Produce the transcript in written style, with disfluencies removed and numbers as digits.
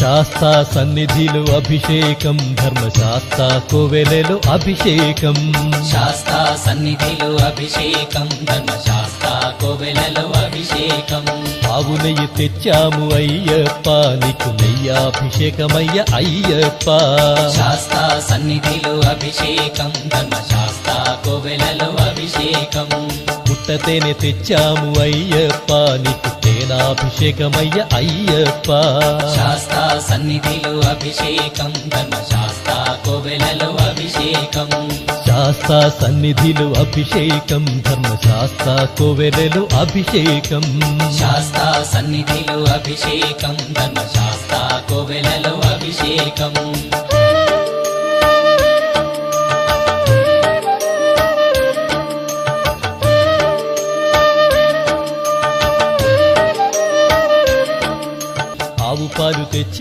శాస్తా సన్నిధిలో అభిషేకం ధర్మశాస్త్ర కోవెలలో అభిషేకం శాస్తా సన్నిధిలో అభిషేకం ధర్మశాస్త్ర కోవెలలో అభిషేకం ఆవు నెయ్యి తెచ్చాము అయ్యప్ప నీకు నెయ్యాభిషేకమయ్య అయ్యప్ప శాస్తా సన్నిధిలో అభిషేకం ధర్మశాస్త్ర కోవెలలో అభిషేకం పుట్టతేనె తెచ్చాము అయ్యప్ప నీకు తేనాభిషేకమయ్య అయ్యప్ప శాస్తా సన్నిధిలో అభిషేకం ధర్మశాస్త్ర కోవెలలో అభిషేకం శాస్తా సన్నిధిలో అభిషేకం ధర్మశాస్త్ర కోవెలలో అభిషేకం శాస్తా సన్నిధిలో అభిషేకం ధర్మశాస్త్ర కోవెలలో అభిషేకం